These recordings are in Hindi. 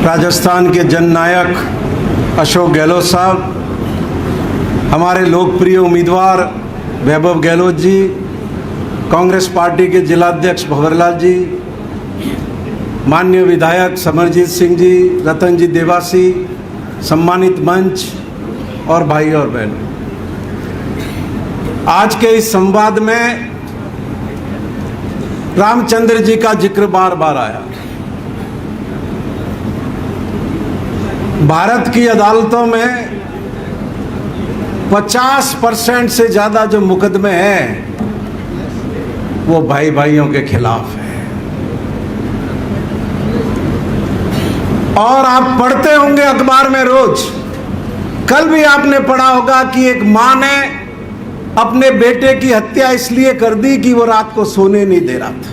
राजस्थान के जननायक अशोक गहलोत साहब, हमारे लोकप्रिय उम्मीदवार वैभव गहलोत जी, कांग्रेस पार्टी के जिलाध्यक्ष भंवरलाल जी, माननीय विधायक समरजीत सिंह जी, रतन जी देवासी, सम्मानित मंच और भाई और बहन, आज के इस संवाद में रामचंद्र जी का जिक्र बार बार आया। भारत की अदालतों में 50% से ज्यादा जो मुकदमे हैं वो भाई भाइयों के खिलाफ है। और आप पढ़ते होंगे अखबार में रोज, कल भी आपने पढ़ा होगा कि एक मां ने अपने बेटे की हत्या इसलिए कर दी कि वो रात को सोने नहीं दे रहा था।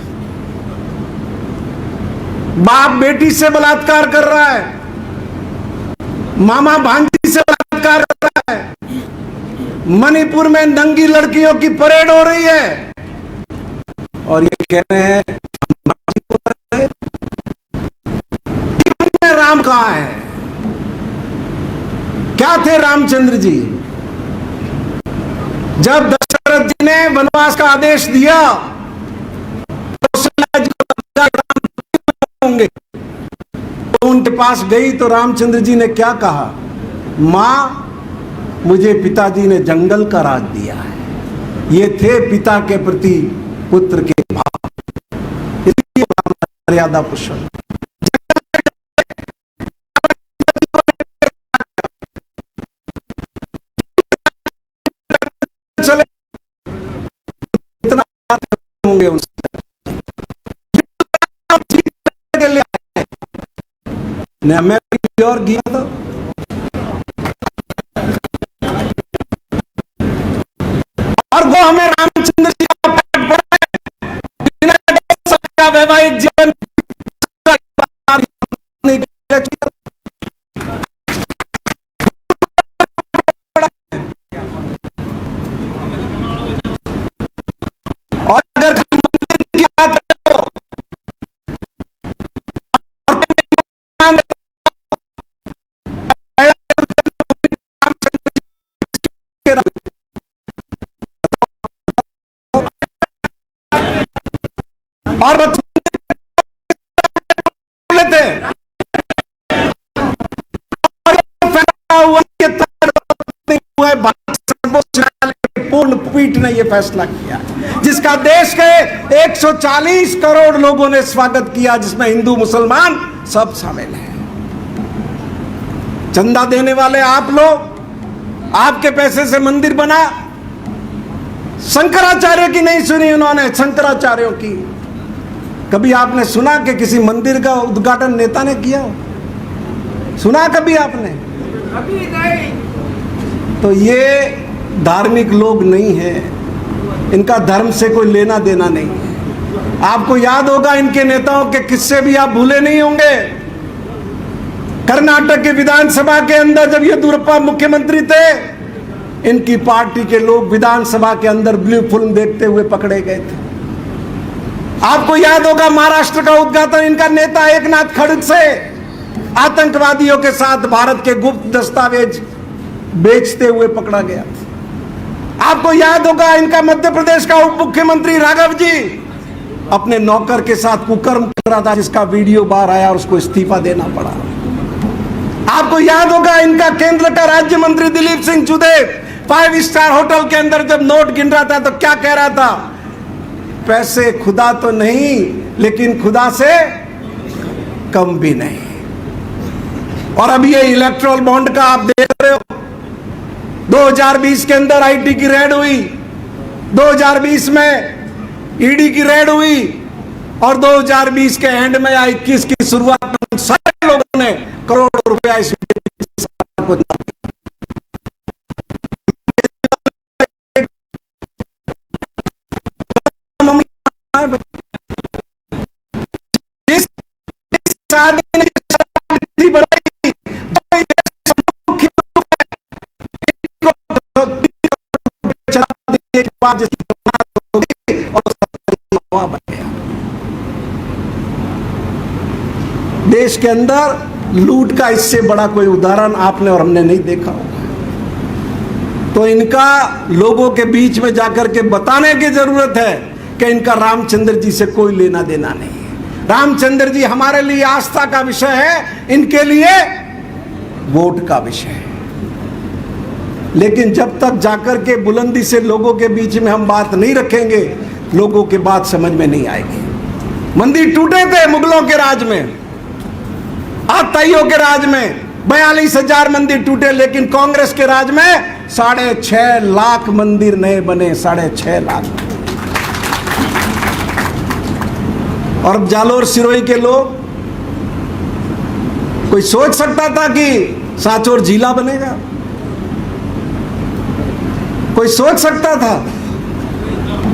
बाप बेटी से बलात्कार कर रहा है, मामा भांजी से बलात्कार कर रहा है, मणिपुर में नंगी लड़कियों की परेड हो रही है और ये कह रहे हैं राम कहां है। क्या थे रामचंद्र जी? जब दशरथ जी ने वनवास का आदेश दिया होंगे तो उनके पास गई तो रामचंद्र जी ने क्या कहा? मां, मुझे पिताजी ने जंगल का राज दिया है। ये थे पिता के प्रति पुत्र के भाव, इसलिए मर्यादा पुरुषोत्तम। चले इतना होंगे उनसे मैं और गया था और वो हमें रामचंद्र जी का पाठ पढ़ाए, वैवाहिक जीवन और अगर मंदिर की बात करो और लेते पूर्ण पीठ ने यह फैसला किया जिसका देश के 140 करोड़ लोगों ने स्वागत किया, जिसमें हिंदू मुसलमान सब शामिल हैं। चंदा देने वाले आप लोग, आपके पैसे से मंदिर बना। शंकराचार्य की नहीं सुनी उन्होंने, शंकराचार्यों की। कभी आपने सुना कि किसी मंदिर का उद्घाटन नेता ने किया? सुना कभी आपने? अभी नहीं। तो ये धार्मिक लोग नहीं हैं, इनका धर्म से कोई लेना देना नहीं है। आपको याद होगा इनके नेताओं के किस्से भी आप भूले नहीं होंगे। कर्नाटक के विधानसभा के अंदर जब येदियुरप्पा मुख्यमंत्री थे, इनकी पार्टी के लोग विधानसभा के अंदर ब्लू फिल्म देखते हुए पकड़े गए थे। आपको याद होगा महाराष्ट्र का उद्घाटन इनका नेता एकनाथ खड़गे से आतंकवादियों के साथ भारत के गुप्त दस्तावेज बेचते हुए पकड़ा गया। आपको याद होगा इनका मध्य प्रदेश का उप मुख्यमंत्री राघव जी अपने नौकर के साथ कुकर्म कर रहा था, जिसका वीडियो बाहर आया और उसको इस्तीफा देना पड़ा। आपको याद होगा इनका केंद्र का राज्य मंत्री दिलीप सिंह चुदेल 5 स्टार होटल के अंदर जब नोट गिन रहा था तो क्या कह रहा था? पैसे खुदा तो नहीं, लेकिन खुदा से कम भी नहीं। और अब ये इलेक्ट्रल बॉन्ड का आप देख रहे हो, 2020 के अंदर आईटी की रेड हुई, 2020 में ईडी की रेड हुई और 2020 के एंड में या 21 की शुरुआत में सारे लोगों ने करोड़ों रुपया इस को देश के अंदर लूट का इससे बड़ा कोई उदाहरण आपने और हमने नहीं देखा होगा। तो इनका लोगों के बीच में जाकर के बताने की जरूरत है कि इनका रामचंद्र जी से कोई लेना देना नहीं है। रामचंद्र जी हमारे लिए आस्था का विषय है, इनके लिए वोट का विषय है। लेकिन जब तक जाकर के बुलंदी से लोगों के बीच में हम बात नहीं रखेंगे, लोगों की बात समझ में नहीं आएगी। मंदिर टूटे थे मुगलों के राज में, आताइयों के राज में 42,000 मंदिर टूटे, लेकिन कांग्रेस के राज में 6.5 लाख मंदिर नए बने, 6.5 लाख। और जालोर सिरोही के लोग, कोई सोच सकता था कि सांचौर जिला बनेगा? कोई सोच सकता था?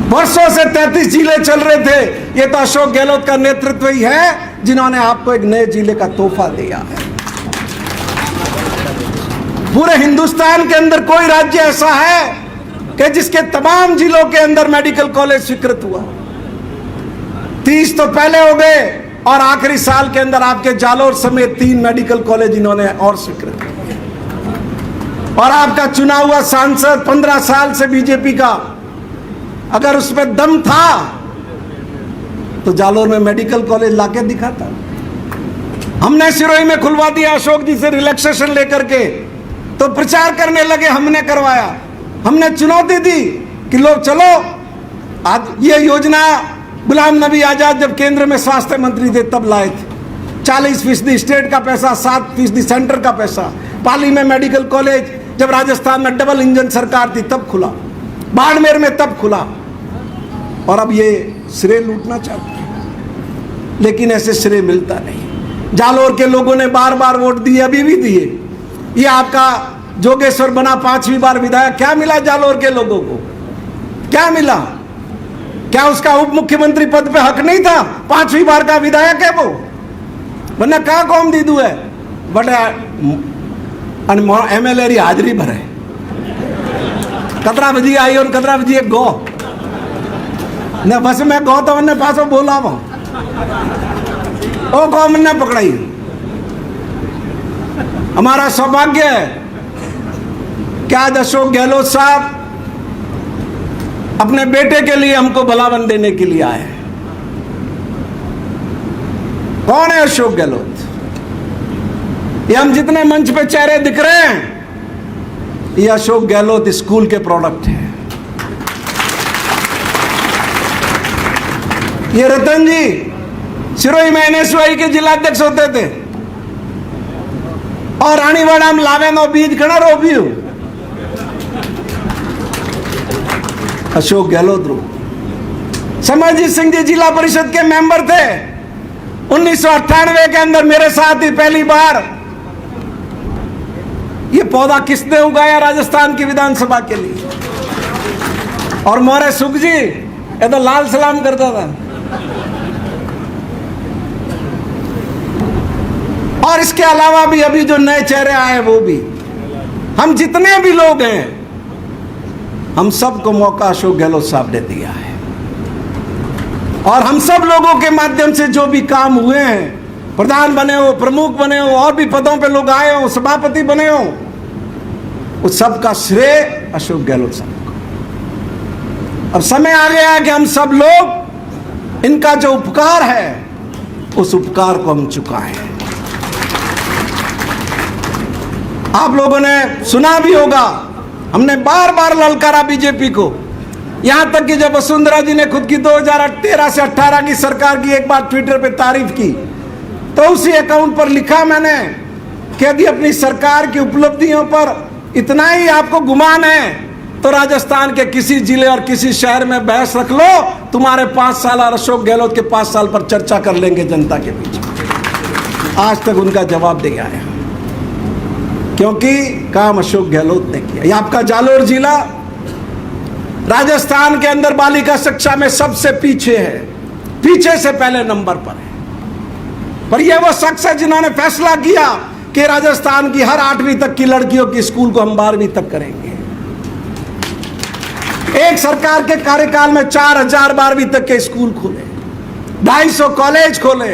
वर्षों से 33 जिले चल रहे थे। ये तो अशोक गहलोत का नेतृत्व ही है जिन्होंने आपको एक नए जिले का तोहफा दिया है। पूरे हिंदुस्तान के अंदर कोई राज्य ऐसा है कि जिसके तमाम जिलों के अंदर मेडिकल कॉलेज स्वीकृत हुआ? 30 तो पहले हो गए, और आखिरी साल के अंदर आपके जालोर समेत 3 मेडिकल कॉलेज इन्होंने और स्वीकृत किए। और आपका चुना हुआ सांसद 15 साल से बीजेपी का, अगर उसमें दम था तो जालोर में मेडिकल कॉलेज लाके दिखाता। हमने सिरोही में खुलवा दिया अशोक जी से रिलैक्सेशन लेकर के, तो प्रचार करने लगे हमने करवाया। हमने चुनौती दी कि लोग चलो, आज ये योजना गुलाम नबी आजाद जब केंद्र में स्वास्थ्य मंत्री थे तब लाए थे। 40% स्टेट का पैसा, 7% सेंटर का पैसा। पाली में मेडिकल कॉलेज जब राजस्थान में डबल इंजन सरकार थी तब खुला, बाड़मेर में तब खुला। और अब ये श्रेय लूटना चाहते हैं, लेकिन ऐसे श्रेय मिलता नहीं। जालोर के लोगों ने बार बार वोट दिए, अभी भी दिए। ये आपका जोगेश्वर बना 5वीं बार विधायक, क्या मिला जालोर के लोगों को? क्या मिला? क्या उसका उप मुख्यमंत्री पद पे हक नहीं था? 5वीं बार का विधायक है वो, वरना कहा कौम दीदू है बड़ा MLA री हाजरी भरे। कतरा बजी आई और कतरा बजी एक गो ने बस में गो तो मैंने पासो बोला वो ओ गो मैंने पकड़ाई। हमारा सौभाग्य है कि आज अशोक गहलोत साहब अपने बेटे के लिए हमको भलावन देने के लिए आए हैं। कौन है अशोक गहलोत? ये हम जितने मंच पे चेहरे दिख रहे हैं, ये अशोक गहलोत स्कूल के प्रोडक्ट हैं। ये रतन जी सिरोही में NSY के जिलाध्यक्ष होते थे, और रानीवाड़ा में लावे नो बीज खड़ा रोपियो अशोक गहलोत रो। समरजीत सिंह जी जिला परिषद के मेंबर थे। 1998 के अंदर मेरे साथ ही पहली बार ये पौधा किसने उगाया राजस्थान की विधानसभा के लिए? और मोरे सुख जी ये तो लाल सलाम करता था। और इसके अलावा भी अभी जो नए चेहरे आए वो भी, हम जितने भी लोग हैं, हम सबको मौका अशोक गहलोत साहब ने दिया है। और हम सब लोगों के माध्यम से जो भी काम हुए हैं, प्रधान बने हो, प्रमुख बने हो, और भी पदों पे लोग आए हो, सभापति बने हो, उस सब का श्रेय अशोक गहलोत साहब को। अब समय आ गया है कि हम सब लोग इनका जो उपकार है उस उपकार को हम चुकाएं। आप लोगों ने सुना भी होगा, हमने बार बार ललकारा बीजेपी को, यहां तक कि जब वसुंधरा जी ने खुद की 2013 से 18 की सरकार की एक बार ट्विटर पे तारीफ की, तो उसी अकाउंट पर लिखा मैंने कि यदि अपनी सरकार की उपलब्धियों पर इतना ही आपको गुमान है तो राजस्थान के किसी जिले और किसी शहर में बहस रख लो, तुम्हारे 5 साल और अशोक गहलोत के 5 साल पर चर्चा कर लेंगे जनता के बीच। आज तक उनका जवाब नहीं आया, क्योंकि काम अशोक गहलोत ने किया। ये आपका जालोर जिला राजस्थान के अंदर बालिका शिक्षा में सबसे पीछे है, पीछे से पहले नंबर पर है। पर यह वो शख्स है जिन्होंने फैसला किया कि राजस्थान की हर 8वीं तक की लड़कियों की स्कूल को हम 12वीं तक करेंगे। एक सरकार के कार्यकाल में 4000 12वीं तक के स्कूल खोले, 250 कॉलेज खोले,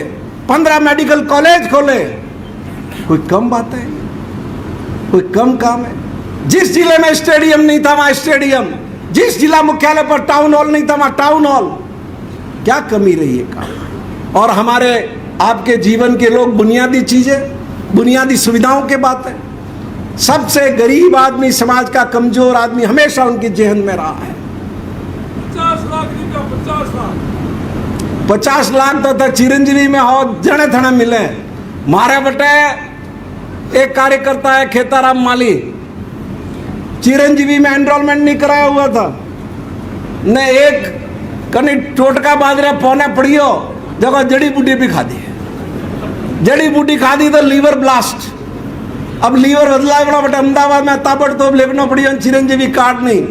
15 मेडिकल कॉलेज खोले। कोई कम बात है? कोई कम काम है? जिस जिले में स्टेडियम नहीं था वहां स्टेडियम, जिस जिला मुख्यालय पर टाउन हॉल नहीं था वहां टाउन हॉल। क्या कमी रही है काम? और हमारे आपके जीवन के लोग बुनियादी चीजें, बुनियादी सुविधाओं के बात है। सबसे गरीब आदमी, समाज का कमजोर आदमी हमेशा उनकी जेहन में रहा है। 50 लाख रुपया, 50 लाख 50 लाख तो चिरंजीवी में हो जने थने मिले। मारे बटे एक कार्यकर्ता है खेताराम माली, चिरंजीवी में एनरोलमेंट नहीं कराया हुआ था ने, एक कनी टोटका बाजरा पौने पड़ियो जगह जड़ी बूटी भी खा दी। जड़ी बूटी खा दी तो लीवर ब्लास्ट। अब लीवर बदला बड़ा बटे अहमदाबाद में ताबड़तोड़ लेना पड़ी, चिरंजीवी कार्ड नहीं।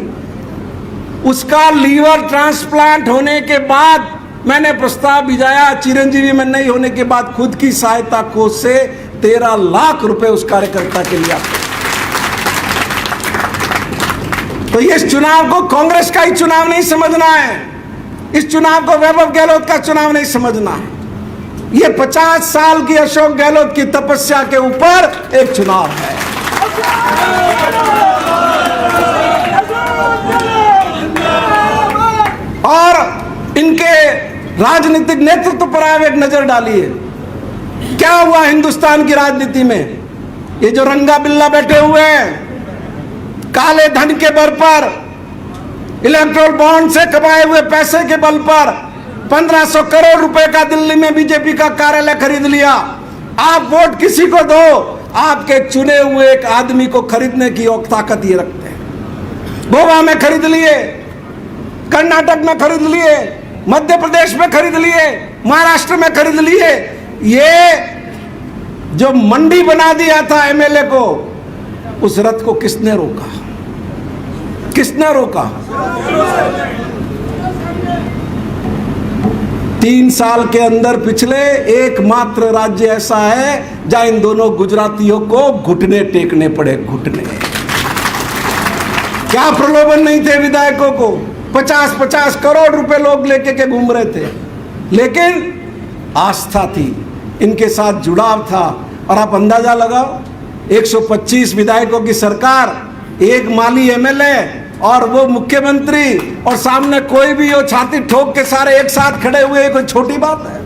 उसका लीवर ट्रांसप्लांट होने के बाद मैंने प्रस्ताव भिजाया, चिरंजीवी में नहीं होने के बाद खुद की सहायता कोष से 13 लाख रुपए उस कार्यकर्ता के लिए आते। तो इस चुनाव को कांग्रेस का ही चुनाव नहीं समझना है, इस चुनाव को वैभव गहलोत का चुनाव नहीं समझना है। ये 50 साल की अशोक गहलोत की तपस्या के ऊपर एक चुनाव है। और इनके राजनीतिक नेतृत्व पर आप एक नजर डालिए, क्या हुआ हिंदुस्तान की राजनीति में। ये जो रंगा बिल्ला बैठे हुए हैं, काले धन के बल पर, इलेक्ट्रोल बॉन्ड से कमाए हुए पैसे के बल पर 1500 करोड़ रुपए का दिल्ली में बीजेपी का कार्यालय खरीद लिया। आप वोट किसी को दो, आपके चुने हुए एक आदमी को खरीदने की ताकत ये रखते हैं। गोवा में खरीद लिए, कर्नाटक में खरीद लिए, मध्य प्रदेश में खरीद लिए, महाराष्ट्र में खरीद लिए। ये जो मंडी बना दिया था एमएलए को, उस रथ को किसने रोका? किसने रोका? 3 साल के अंदर पिछले एकमात्र राज्य ऐसा है जहां इन दोनों गुजरातियों को घुटने टेकने पड़े, घुटने। क्या प्रलोभन नहीं थे विधायकों को? 50-50 करोड़ रुपए लोग लेके के घूम रहे थे, लेकिन आस्था थी, इनके साथ जुड़ाव था। और आप अंदाजा लगाओ, 125 विधायकों की सरकार, एक माली एमएलए और वो मुख्यमंत्री, और सामने कोई भी हो छाती ठोक के सारे एक साथ खड़े हुए, कोई छोटी बात है?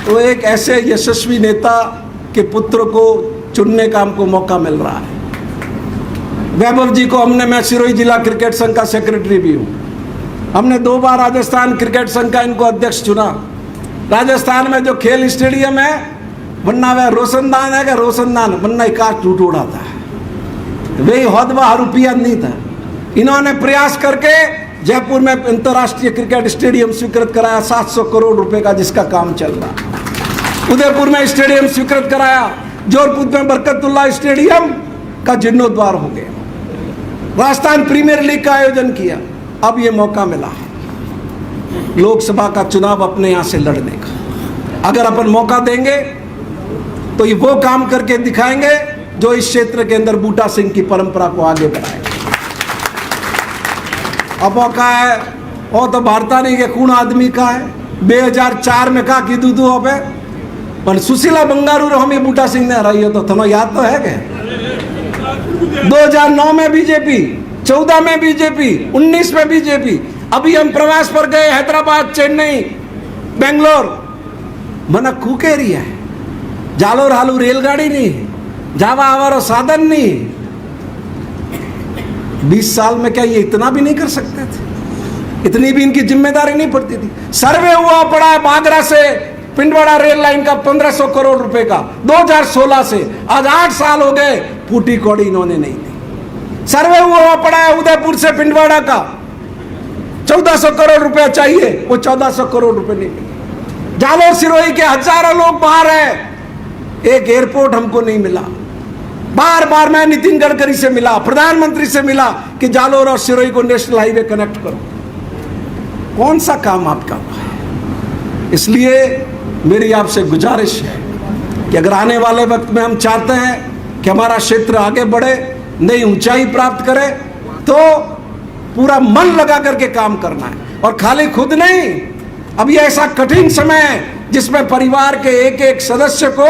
तो एक ऐसे यशस्वी नेता के पुत्र को चुनने का हमको मौका मिल रहा है। वैभव जी को हमने, मैं सिरोही जिला क्रिकेट संघ का सेक्रेटरी भी हूँ, हमने 2 बार राजस्थान क्रिकेट संघ का इनको अध्यक्ष चुना। राजस्थान में जो खेल स्टेडियम है, वरना वह रोशनदान है, क्या रोशनदान वरना काट टूट उड़ा था, वही हौदवा रुपया नहीं था। इन्होंने प्रयास करके जयपुर में अंतर्राष्ट्रीय क्रिकेट स्टेडियम स्वीकृत कराया, 700 करोड़ रुपए का, जिसका काम चल रहा। उदयपुर में स्टेडियम स्वीकृत कराया, जोधपुर में बरकतुल्लाह स्टेडियम का जीर्णोद्वार हो गया। राजस्थान प्रीमियर लीग का आयोजन किया। अब ये मौका मिला लोकसभा का चुनाव अपने यहां से लड़ने का। अगर अपन मौका देंगे तो ये वो काम करके दिखाएंगे जो इस क्षेत्र के अंदर बूटा सिंह की परंपरा को आगे बढ़ाएगा। अब मौका है, वो तो भारता नहीं के खून आदमी का है। 2004 में कहा कि दूधू हो पे पर सुशीला बंगारू हम ये बूटा सिंह ने हराई हो, तो तुम्हें याद तो है क्या? 2009 में बीजेपी, 14 में बीजेपी, 19 में बीजेपी। अभी हम प्रवास पर गए, हैदराबाद, चेन्नई, बेंगलोर, मना खूकेरिया है, जालोर हालू रेलगाड़ी नहीं, जावा आवारो साधन नहीं। 20 साल में क्या ये इतना भी नहीं कर सकते थे? इतनी भी इनकी जिम्मेदारी नहीं पड़ती थी? सर्वे हुआ पड़ा है बागरा से पिंडवाड़ा रेल लाइन का 1500 करोड़ रुपए का 2016 से, आज 8 साल हो गए, फूटी कौड़ी इन्होंने नहीं दी। सर्वे हुआ पड़ा है उदयपुर से पिंडवाड़ा का 1400 करोड़ रुपया चाहिए, वो 1400 करोड़ रुपए नहीं मिले। जालोर सिरोही के हजारों लोग बाहर हैं, एक एयरपोर्ट हमको नहीं मिला। बार बार मैं नितिन गडकरी से मिला, प्रधानमंत्री से मिला कि जालोर और सिरोही को नेशनल हाईवे कनेक्ट करो। कौन सा काम आपका हुआ है? इसलिए मेरी आपसे गुजारिश है कि अगर आने वाले वक्त में हम चाहते हैं कि हमारा क्षेत्र आगे बढ़े, नई ऊंचाई प्राप्त करे, तो पूरा मन लगा करके काम करना है। और खाली खुद नहीं, अब ये ऐसा कठिन समय है, जिसमें परिवार के एक एक सदस्य को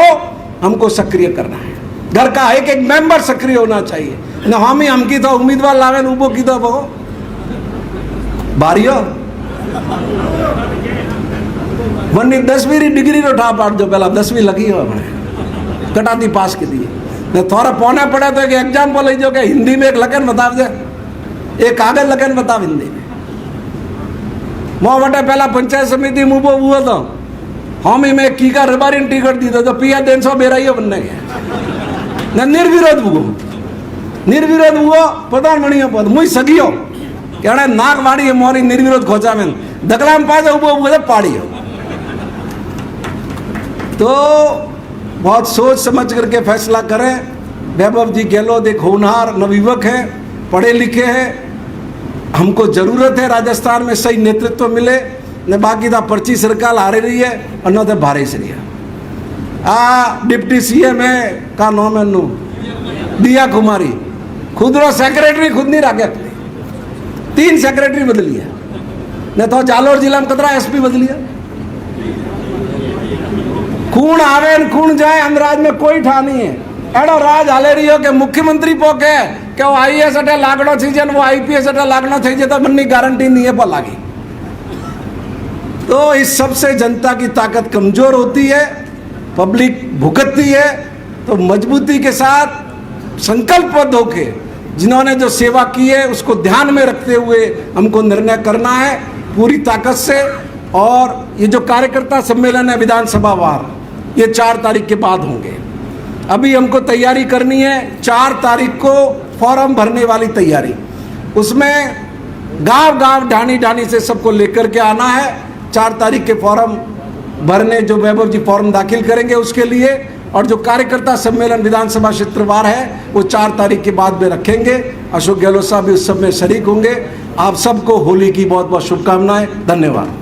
हमको सक्रिय करना है। घर का एक एक मेंबर सक्रिय होना चाहिए। न हम की तो उम्मीदवार लावे उबो की तो वो बारियो वनी 10वीं डिग्री रो ठा पाड़ दो, पहला 10वीं लगी हो हमने कटाती पास की दी न थोड़ा पौने पड़े तो एक एग्जाम्पल ले जो कि हिंदी में एक लगन बता दे, एक कागज लगन बता हिंदी में मोह बटे पहला पंचायत समिति मुबो हुआ तो हम ही में की का रबारी टिकट दी तो पिया 300 बेराइयो बनने गया न निर्विरोध हुआ प्रधानमंत्री पद मुई सगियो कहना नाक वाड़ी है मोरी निर्विरोध खोचा में दकलाम पास उबो हुआ पाड़ी हो। तो बहुत सोच समझ करके फैसला करें। वैभव जी गहलोत एक होनहार नवयुवक है, पढ़े लिखे हैं, हमको जरूरत है राजस्थान में सही नेतृत्व मिले ने बाकी था पर्ची सरकार आ रही है और न तो भारे से डिप्टी सीएम है का नाम है नु दिया कुमारी खुद रो सेक्रेटरी खुद नहीं रखे, 3 सेक्रेटरी बदली है न तो जालोर जिला में कतरा एसपी बदली है। खून आवे खून जाए अंदराज में कोई ठा नहीं है। एडो राज हाले रही हो कि मुख्यमंत्री पोके कि वो आईएएस अटे लागणो थी जे वो आईपीएस अटे लागणो थी जे तो बननी गारंटी नहीं है पर लागी। तो इस सबसे जनता की ताकत कमजोर होती है, पब्लिक भुगतती है। तो मजबूती के साथ संकल्पबद्ध होके जिन्होंने जो सेवा की है उसको ध्यान में रखते हुए हमको निर्णय करना है पूरी ताकत से। और ये जो कार्यकर्ता सम्मेलन है विधानसभा वार ये 4 तारीख के बाद होंगे। अभी हमको तैयारी करनी है 4 तारीख को फॉर्म भरने वाली तैयारी, उसमें गांव ढाणी से सबको लेकर के आना है। 4 तारीख के फॉर्म भरने जो वैभव जी फॉर्म दाखिल करेंगे उसके लिए, और जो कार्यकर्ता सम्मेलन विधानसभा क्षेत्रवार है वो 4 तारीख के बाद में रखेंगे। अशोक गहलोत साहब भी उस सब में शरीक होंगे। आप सबको होली की बहुत बहुत शुभकामनाएं। धन्यवाद।